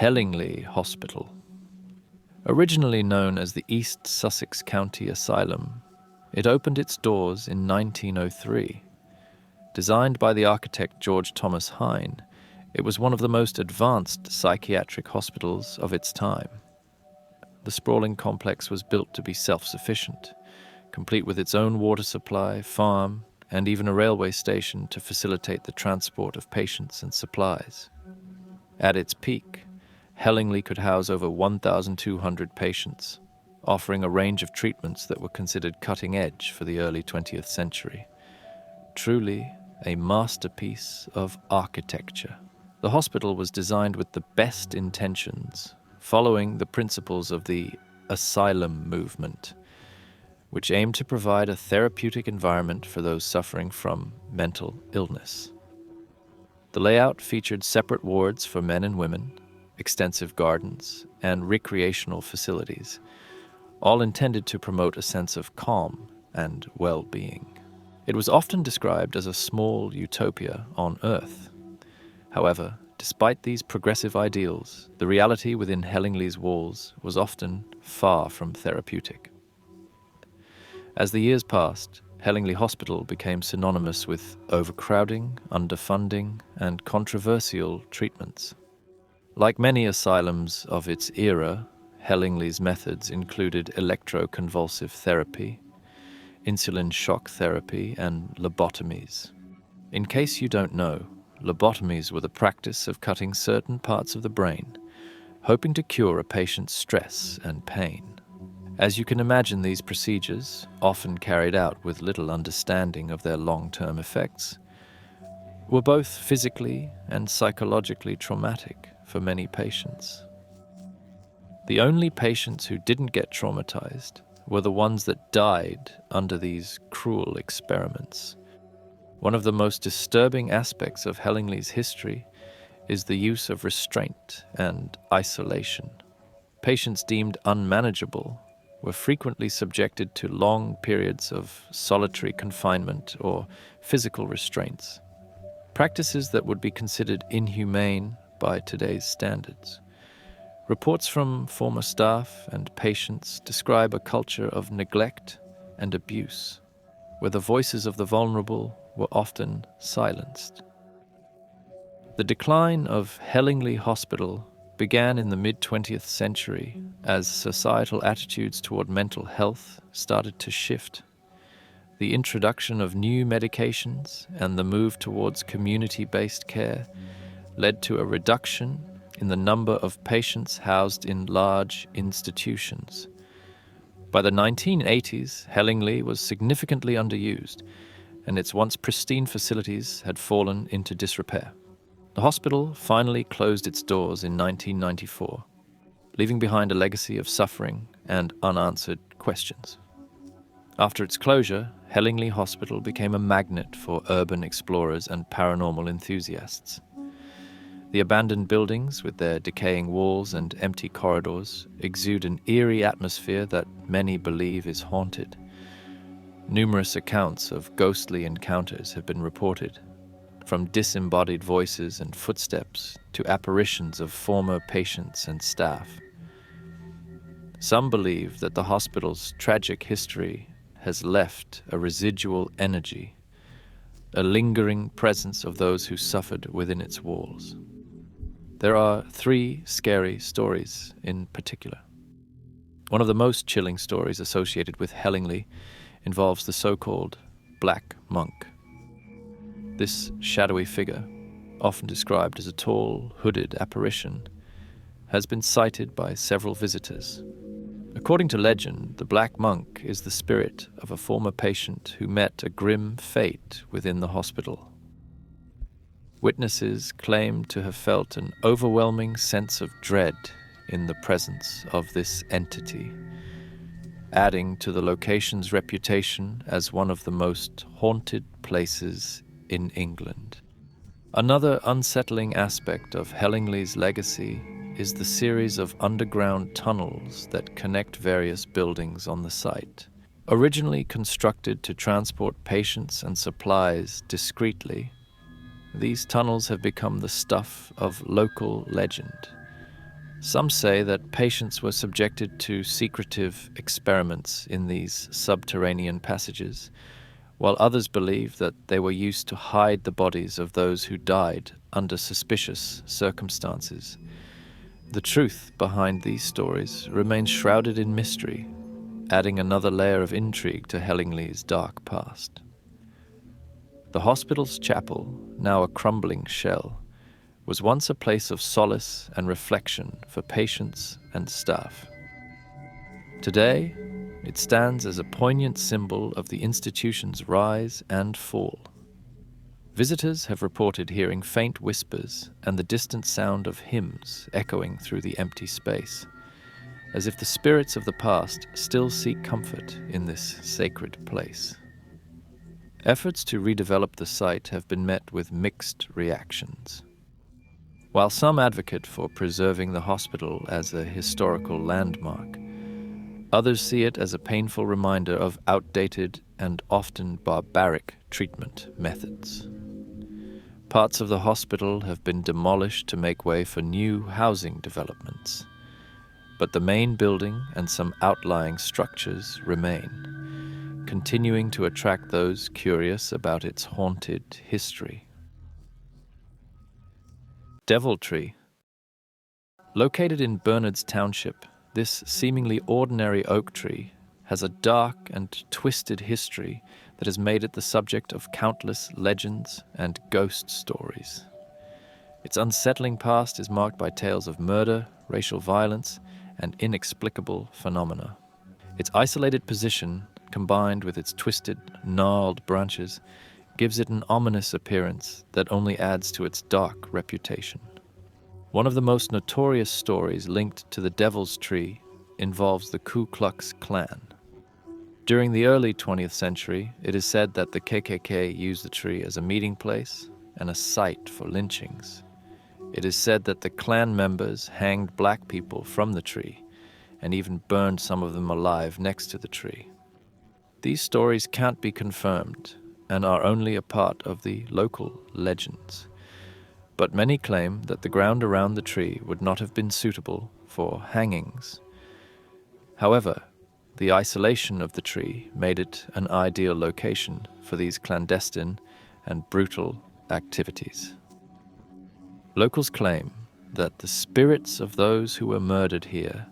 Hellingly Hospital. Originally known as the East Sussex County Asylum, it opened its doors in 1903. Designed by the architect George Thomas Hine, it was one of the most advanced psychiatric hospitals of its time. The sprawling complex was built to be self-sufficient, complete with its own water supply, farm, and even a railway station to facilitate the transport of patients and supplies. At its peak, Hellingly could house over 1,200 patients, offering a range of treatments that were considered cutting edge for the early 20th century. Truly a masterpiece of architecture. The hospital was designed with the best intentions, following the principles of the asylum movement, which aimed to provide a therapeutic environment for those suffering from mental illness. The layout featured separate wards for men and women, extensive gardens, and recreational facilities, all intended to promote a sense of calm and well-being. It was often described as a small utopia on Earth. However, despite these progressive ideals, the reality within Hellingly's walls was often far from therapeutic. As the years passed, Hellingly Hospital became synonymous with overcrowding, underfunding, and controversial treatments. Like many asylums of its era, Hellingly's methods included electroconvulsive therapy, insulin shock therapy, and lobotomies. In case you don't know, lobotomies were the practice of cutting certain parts of the brain, hoping to cure a patient's stress and pain. As you can imagine, these procedures, often carried out with little understanding of their long-term effects, were both physically and psychologically traumatic for many patients. The only patients who didn't get traumatized were the ones that died under these cruel experiments. One of the most disturbing aspects of Hellingly's history is the use of restraint and isolation. Patients deemed unmanageable were frequently subjected to long periods of solitary confinement or physical restraints, practices that would be considered inhumane by today's standards. Reports from former staff and patients describe a culture of neglect and abuse, where the voices of the vulnerable were often silenced. The decline of Hellingly Hospital began in the mid-20th century as societal attitudes toward mental health started to shift. The introduction of new medications and the move towards community-based care led to a reduction in the number of patients housed in large institutions. By the 1980s, Hellingly was significantly underused, and its once pristine facilities had fallen into disrepair. The hospital finally closed its doors in 1994, leaving behind a legacy of suffering and unanswered questions. After its closure, Hellingly Hospital became a magnet for urban explorers and paranormal enthusiasts. The abandoned buildings, with their decaying walls and empty corridors, exude an eerie atmosphere that many believe is haunted. Numerous accounts of ghostly encounters have been reported, from disembodied voices and footsteps to apparitions of former patients and staff. Some believe that the hospital's tragic history has left a residual energy, a lingering presence of those who suffered within its walls. There are 3 scary stories in particular. One of the most chilling stories associated with Hellingly involves the so-called Black Monk. This shadowy figure, often described as a tall, hooded apparition, has been sighted by several visitors. According to legend, the Black Monk is the spirit of a former patient who met a grim fate within the hospital. Witnesses claim to have felt an overwhelming sense of dread in the presence of this entity, adding to the location's reputation as one of the most haunted places in England. Another unsettling aspect of Hellingly's legacy is the series of underground tunnels that connect various buildings on the site. Originally constructed to transport patients and supplies discreetly, these tunnels have become the stuff of local legend, Some say that patients were subjected to secretive experiments in these subterranean passages, while others believe that they were used to hide the bodies of those who died under suspicious circumstances. The truth behind these stories remains shrouded in mystery, adding another layer of intrigue to Hellingly's dark past. The hospital's chapel, now a crumbling shell, was once a place of solace and reflection for patients and staff. Today, it stands as a poignant symbol of the institution's rise and fall. Visitors have reported hearing faint whispers and the distant sound of hymns echoing through the empty space, as if the spirits of the past still seek comfort in this sacred place. Efforts to redevelop the site have been met with mixed reactions. While some advocate for preserving the hospital as a historical landmark, others see it as a painful reminder of outdated and often barbaric treatment methods. Parts of the hospital have been demolished to make way for new housing developments, but the main building and some outlying structures remain, continuing to attract those curious about its haunted history. Deviltry. Located in Bernards Township, this seemingly ordinary oak tree has a dark and twisted history that has made it the subject of countless legends and ghost stories. Its unsettling past is marked by tales of murder, racial violence, and inexplicable phenomena. Its isolated position, combined with its twisted, gnarled branches, gives it an ominous appearance that only adds to its dark reputation. One of the most notorious stories linked to the Devil's Tree involves the Ku Klux Klan. During the early 20th century, it is said that the KKK used the tree as a meeting place and a site for lynchings. It is said that the Klan members hanged black people from the tree and even burned some of them alive next to the tree. These stories can't be confirmed and are only a part of the local legends. But many claim that the ground around the tree would not have been suitable for hangings. However, the isolation of the tree made it an ideal location for these clandestine and brutal activities. Locals claim that the spirits of those who were murdered here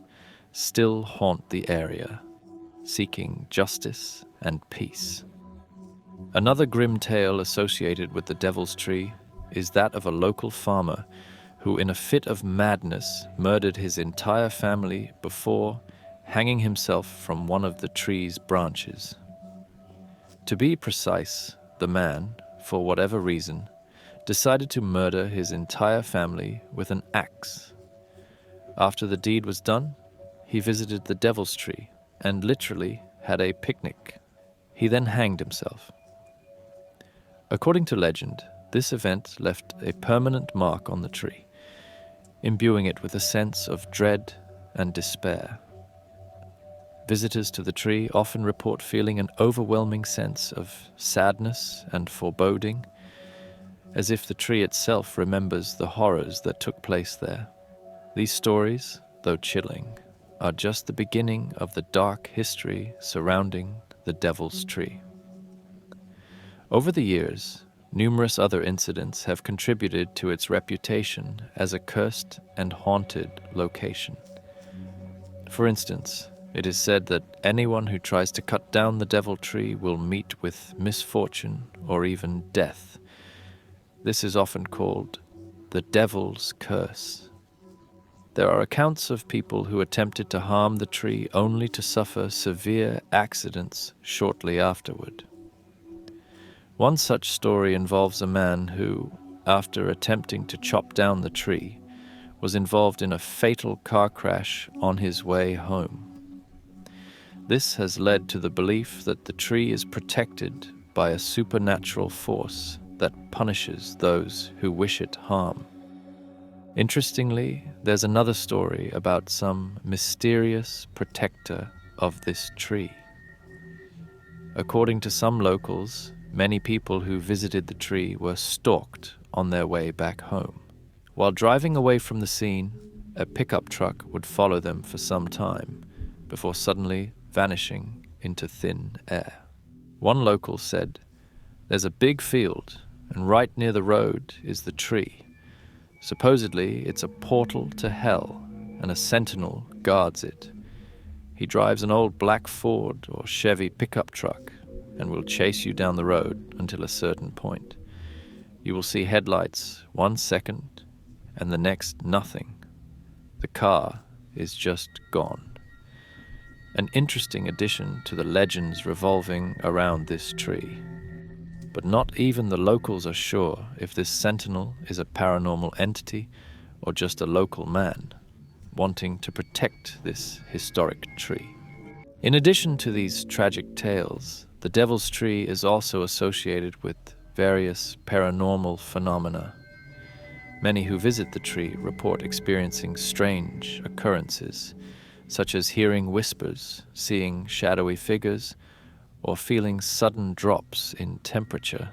still haunt the area, seeking justice and peace. Another grim tale associated with the Devil's Tree is that of a local farmer who, in a fit of madness, murdered his entire family before hanging himself from one of the tree's branches. To be precise, the man, for whatever reason, decided to murder his entire family with an axe. After the deed was done, he visited the Devil's Tree and literally had a picnic. He then hanged himself. According to legend, this event left a permanent mark on the tree, imbuing it with a sense of dread and despair. Visitors to the tree often report feeling an overwhelming sense of sadness and foreboding, as if the tree itself remembers the horrors that took place there. These stories, though chilling, are just the beginning of the dark history surrounding the Devil's Tree. Over the years, numerous other incidents have contributed to its reputation as a cursed and haunted location. For instance, it is said that anyone who tries to cut down the Devil Tree will meet with misfortune or even death. This is often called the Devil's Curse. There are accounts of people who attempted to harm the tree only to suffer severe accidents shortly afterward. One such story involves a man who, after attempting to chop down the tree, was involved in a fatal car crash on his way home. This has led to the belief that the tree is protected by a supernatural force that punishes those who wish it harm. Interestingly, there's another story about some mysterious protector of this tree. According to some locals, many people who visited the tree were stalked on their way back home. While driving away from the scene, a pickup truck would follow them for some time before suddenly vanishing into thin air. One local said, "There's a big field, and right near the road is the tree. Supposedly, it's a portal to hell, and a sentinel guards it. He drives an old black Ford or Chevy pickup truck and will chase you down the road until a certain point. You will see headlights 1 second, and the next nothing. The car is just gone." An interesting addition to the legends revolving around this tree. But not even the locals are sure if this sentinel is a paranormal entity or just a local man wanting to protect this historic tree. In addition to these tragic tales, the Devil's Tree is also associated with various paranormal phenomena. Many who visit the tree report experiencing strange occurrences, such as hearing whispers, seeing shadowy figures, or feeling sudden drops in temperature.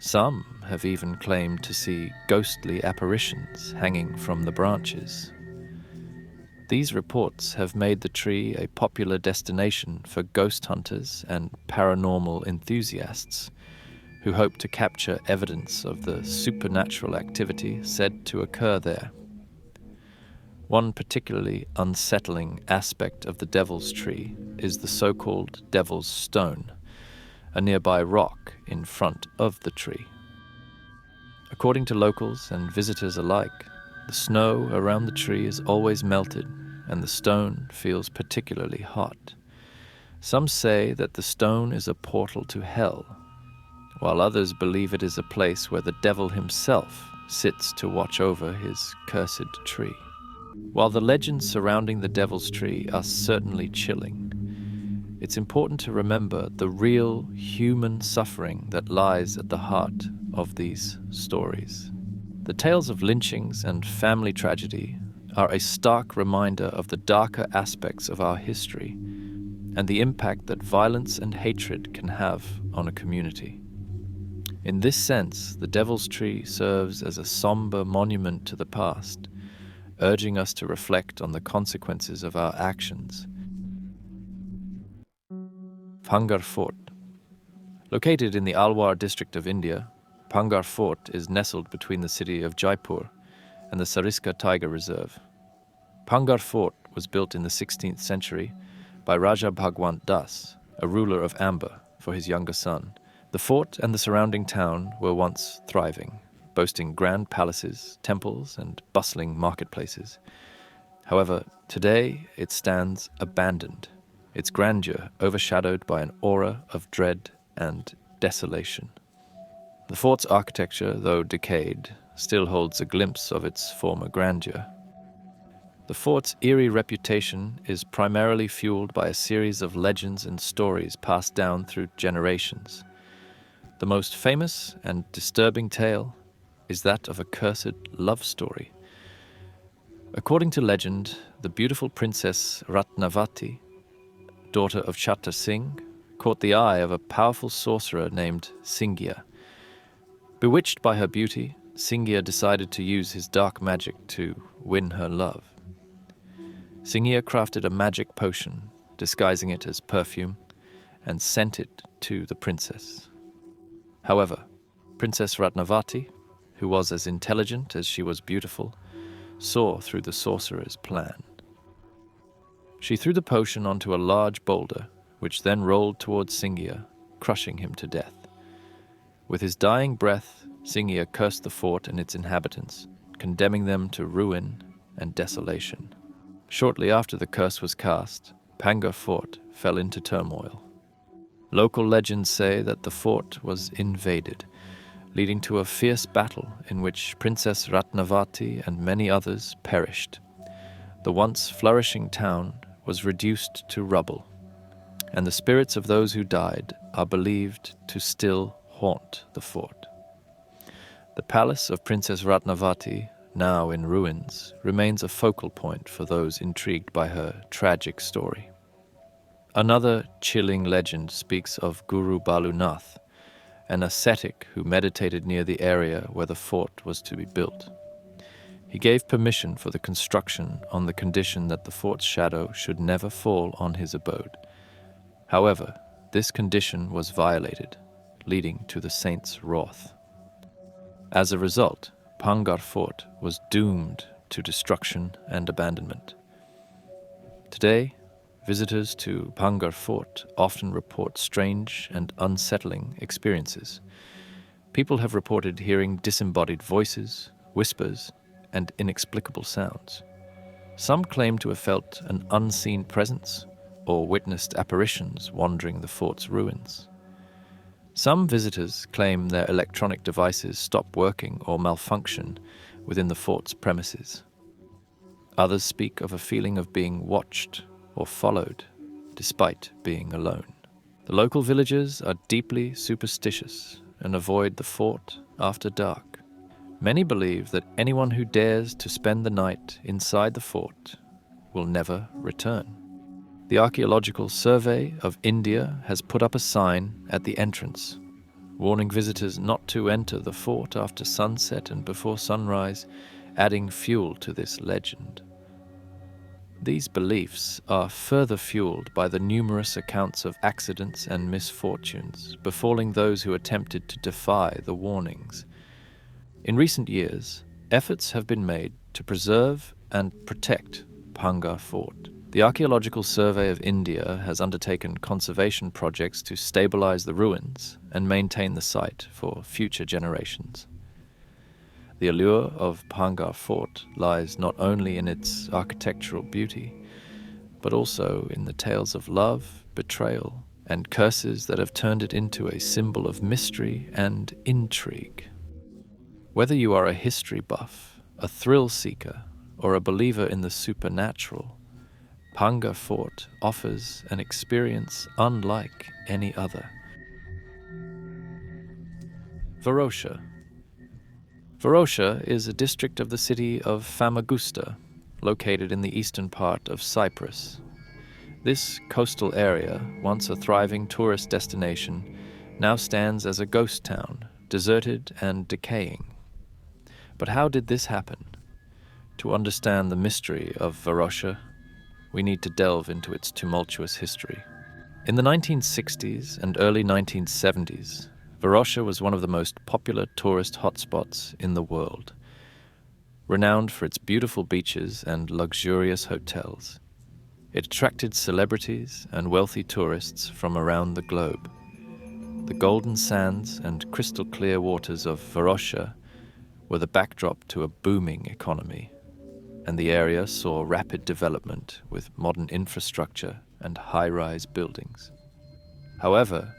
Some have even claimed to see ghostly apparitions hanging from the branches. These reports have made the tree a popular destination for ghost hunters and paranormal enthusiasts who hope to capture evidence of the supernatural activity said to occur there. One particularly unsettling aspect of the Devil's Tree is the so-called Devil's Stone, a nearby rock in front of the tree. According to locals and visitors alike, the snow around the tree is always melted and the stone feels particularly hot. Some say that the stone is a portal to hell, while others believe it is a place where the devil himself sits to watch over his cursed tree. While the legends surrounding the Devil's Tree are certainly chilling, it's important to remember the real human suffering that lies at the heart of these stories. The tales of lynchings and family tragedy are a stark reminder of the darker aspects of our history and the impact that violence and hatred can have on a community. In this sense, the Devil's Tree serves as a somber monument to the past, urging us to reflect on the consequences of our actions. Bhangar Fort. Located in the Alwar district of India, Bhangar Fort is nestled between the city of Jaipur and the Sariska Tiger Reserve. Bhangar Fort was built in the 16th century by Raja Bhagwant Das, a ruler of Amber, for his younger son. The fort and the surrounding town were once thriving, boasting grand palaces, temples, and bustling marketplaces. However, today it stands abandoned, its grandeur overshadowed by an aura of dread and desolation. The fort's architecture, though decayed, still holds a glimpse of its former grandeur. The fort's eerie reputation is primarily fueled by a series of legends and stories passed down through generations. The most famous and disturbing tale is that of a cursed love story. According to legend, the beautiful princess Ratnavati, daughter of Chatta Singh, caught the eye of a powerful sorcerer named Singya. Bewitched by her beauty, Singya decided to use his dark magic to win her love. Singya crafted a magic potion, disguising it as perfume, and sent it to the princess. However, Princess Ratnavati, who was as intelligent as she was beautiful, saw through the sorcerer's plan. She threw the potion onto a large boulder, which then rolled towards Singya, crushing him to death. With his dying breath, Singya cursed the fort and its inhabitants, condemning them to ruin and desolation. Shortly after the curse was cast, Bhangar Fort fell into turmoil. Local legends say that the fort was invaded, leading to a fierce battle in which Princess Ratnavati and many others perished. The once flourishing town was reduced to rubble, and the spirits of those who died are believed to still haunt the fort. The palace of Princess Ratnavati, now in ruins, remains a focal point for those intrigued by her tragic story. Another chilling legend speaks of Guru Balunath, an ascetic who meditated near the area where the fort was to be built. He gave permission for the construction on the condition that the fort's shadow should never fall on his abode. However, this condition was violated, leading to the saint's wrath. As a result, Bhangar Fort was doomed to destruction and abandonment. Today, visitors to Bhangar Fort often report strange and unsettling experiences. People have reported hearing disembodied voices, whispers, and inexplicable sounds. Some claim to have felt an unseen presence or witnessed apparitions wandering the fort's ruins. Some visitors claim their electronic devices stop working or malfunction within the fort's premises. Others speak of a feeling of being watched or followed, despite being alone. The local villagers are deeply superstitious and avoid the fort after dark. Many believe that anyone who dares to spend the night inside the fort will never return. The Archaeological Survey of India has put up a sign at the entrance, warning visitors not to enter the fort after sunset and before sunrise, adding fuel to this legend. These beliefs are further fueled by the numerous accounts of accidents and misfortunes befalling those who attempted to defy the warnings. In recent years, efforts have been made to preserve and protect Bhangar Fort. The Archaeological Survey of India has undertaken conservation projects to stabilize the ruins and maintain the site for future generations. The allure of Bhangar Fort lies not only in its architectural beauty, but also in the tales of love, betrayal, and curses that have turned it into a symbol of mystery and intrigue. Whether you are a history buff, a thrill seeker, or a believer in the supernatural, Bhangar Fort offers an experience unlike any other. Varosha. Varosha is a district of the city of Famagusta, located in the eastern part of Cyprus. This coastal area, once a thriving tourist destination, now stands as a ghost town, deserted and decaying. But how did this happen? To understand the mystery of Varosha, we need to delve into its tumultuous history. In the 1960s and early 1970s, Varosha was one of the most popular tourist hotspots in the world. Renowned for its beautiful beaches and luxurious hotels, it attracted celebrities and wealthy tourists from around the globe. The golden sands and crystal clear waters of Varosha were the backdrop to a booming economy, and the area saw rapid development with modern infrastructure and high-rise buildings. However,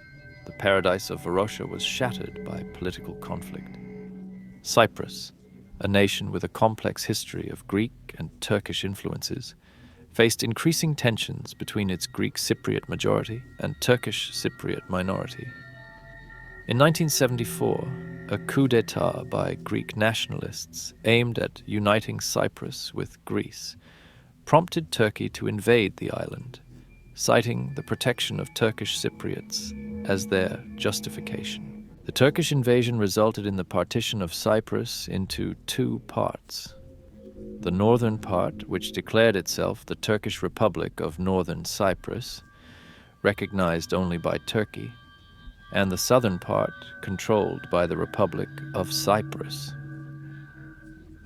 the paradise of Varosha was shattered by political conflict. Cyprus, a nation with a complex history of Greek and Turkish influences, faced increasing tensions between its Greek Cypriot majority and Turkish Cypriot minority. In 1974, a coup d'etat by Greek nationalists aimed at uniting Cyprus with Greece prompted Turkey to invade the island, citing the protection of Turkish Cypriots as their justification. The Turkish invasion resulted in the partition of Cyprus into two parts. The northern part, which declared itself the Turkish Republic of Northern Cyprus, recognized only by Turkey, and the southern part controlled by the Republic of Cyprus.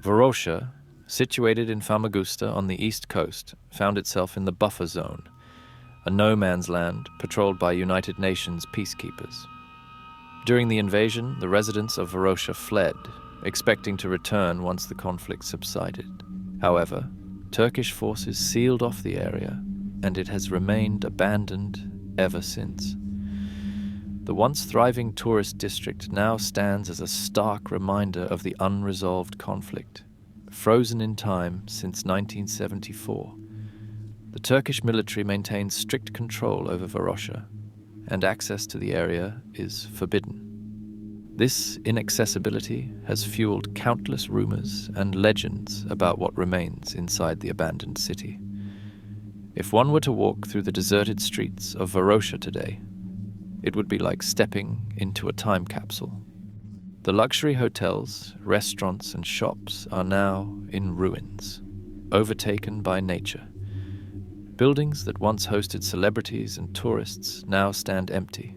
Varosha, situated in Famagusta on the east coast, found itself in the buffer zone, a no-man's land patrolled by United Nations peacekeepers. During the invasion, the residents of Varosha fled, expecting to return once the conflict subsided. However, Turkish forces sealed off the area, and it has remained abandoned ever since. The once thriving tourist district now stands as a stark reminder of the unresolved conflict, frozen in time since 1974. The Turkish military maintains strict control over Varosha, and access to the area is forbidden. This inaccessibility has fueled countless rumors and legends about what remains inside the abandoned city. If one were to walk through the deserted streets of Varosha today, it would be like stepping into a time capsule. The luxury hotels, restaurants, and shops are now in ruins, overtaken by nature. Buildings that once hosted celebrities and tourists now stand empty,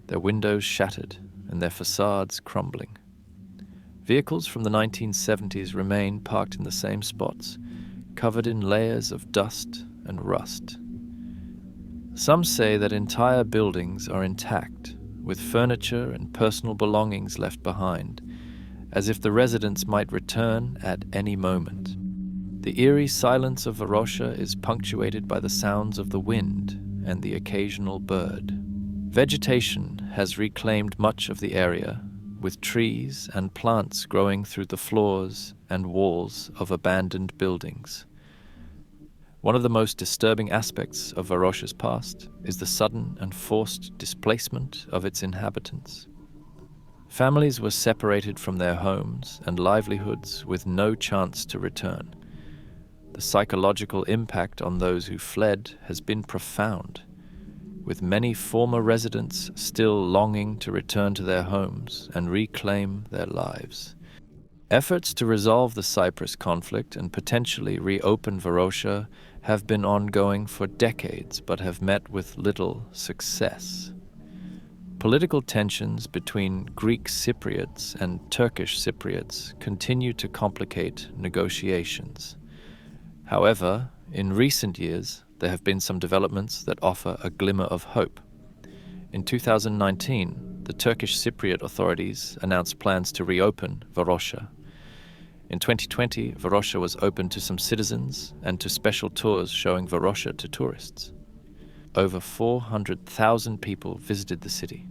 their windows shattered and their facades crumbling. Vehicles from the 1970s remain parked in the same spots, covered in layers of dust and rust. Some say that entire buildings are intact, with furniture and personal belongings left behind, as if the residents might return at any moment. The eerie silence of Varosha is punctuated by the sounds of the wind and the occasional bird. Vegetation has reclaimed much of the area, with trees and plants growing through the floors and walls of abandoned buildings. One of the most disturbing aspects of Varosha's past is the sudden and forced displacement of its inhabitants. Families were separated from their homes and livelihoods with no chance to return. The psychological impact on those who fled has been profound, with many former residents still longing to return to their homes and reclaim their lives. Efforts to resolve the Cyprus conflict and potentially reopen Varosha have been ongoing for decades but have met with little success. Political tensions between Greek Cypriots and Turkish Cypriots continue to complicate negotiations. However, in recent years, there have been some developments that offer a glimmer of hope. In 2019, the Turkish Cypriot authorities announced plans to reopen Varosha. In 2020, Varosha was open to some citizens and to special tours showing Varosha to tourists. Over 400,000 people visited the city.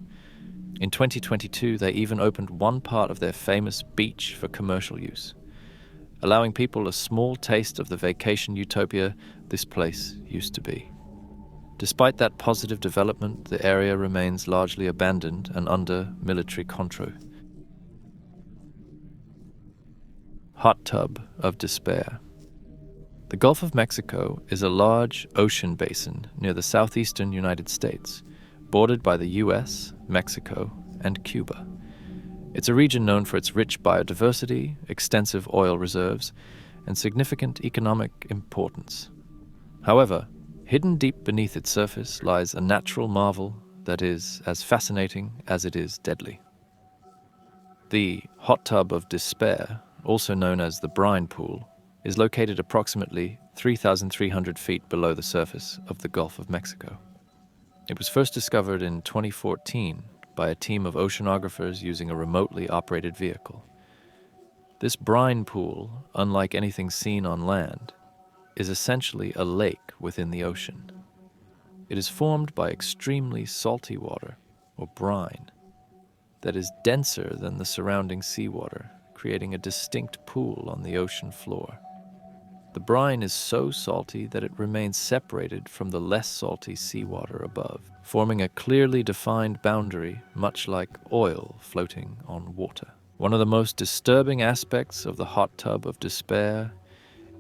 In 2022, they even opened one part of their famous beach for commercial use, allowing people a small taste of the vacation utopia this place used to be. Despite that positive development, the area remains largely abandoned and under military control. Hot tub of despair. The Gulf of Mexico is a large ocean basin near the southeastern United States, bordered by the US, Mexico, and Cuba. It's a region known for its rich biodiversity, extensive oil reserves, and significant economic importance. However, hidden deep beneath its surface lies a natural marvel that is as fascinating as it is deadly. The hot tub of despair, also known as the brine pool, is located approximately 3,300 feet below the surface of the Gulf of Mexico. It was first discovered in 2014 by a team of oceanographers using a remotely operated vehicle. This brine pool, unlike anything seen on land, is essentially a lake within the ocean. It is formed by extremely salty water, or brine, that is denser than the surrounding seawater, creating a distinct pool on the ocean floor. The brine is so salty that it remains separated from the less salty seawater above, forming a clearly defined boundary, much like oil floating on water. One of the most disturbing aspects of the hot tub of despair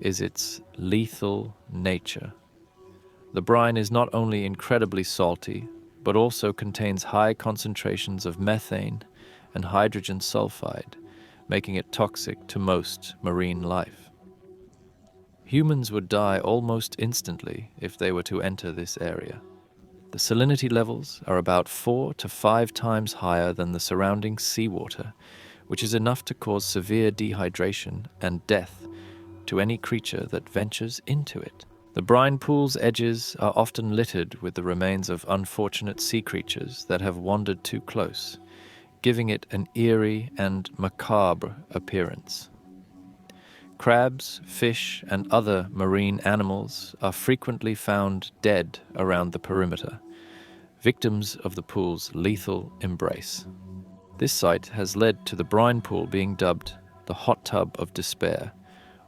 is its lethal nature. The brine is not only incredibly salty, but also contains high concentrations of methane and hydrogen sulfide, making it toxic to most marine life. Humans would die almost instantly if they were to enter this area. The salinity levels are about 4 to 5 times higher than the surrounding seawater, which is enough to cause severe dehydration and death to any creature that ventures into it. The brine pool's edges are often littered with the remains of unfortunate sea creatures that have wandered too close, giving it an eerie and macabre appearance. Crabs, fish, and other marine animals are frequently found dead around the perimeter, victims of the pool's lethal embrace. This site has led to the brine pool being dubbed the hot tub of despair,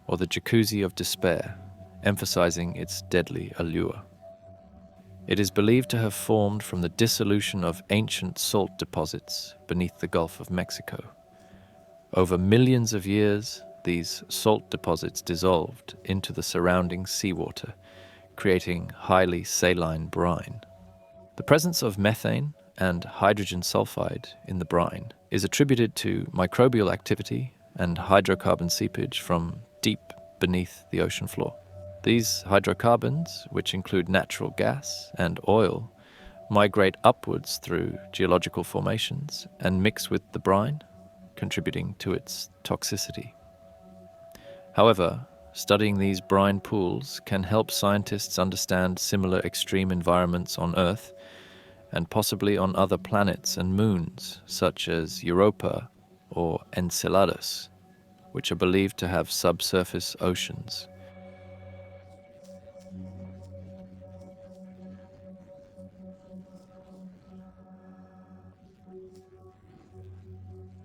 or the jacuzzi of despair, emphasizing its deadly allure. It is believed to have formed from the dissolution of ancient salt deposits beneath the Gulf of Mexico. Over millions of years, these salt deposits dissolved into the surrounding seawater, creating highly saline brine. The presence of methane and hydrogen sulfide in the brine is attributed to microbial activity and hydrocarbon seepage from deep beneath the ocean floor. These hydrocarbons, which include natural gas and oil, migrate upwards through geological formations and mix with the brine, contributing to its toxicity. However, studying these brine pools can help scientists understand similar extreme environments on Earth and possibly on other planets and moons, such as Europa or Enceladus, which are believed to have subsurface oceans.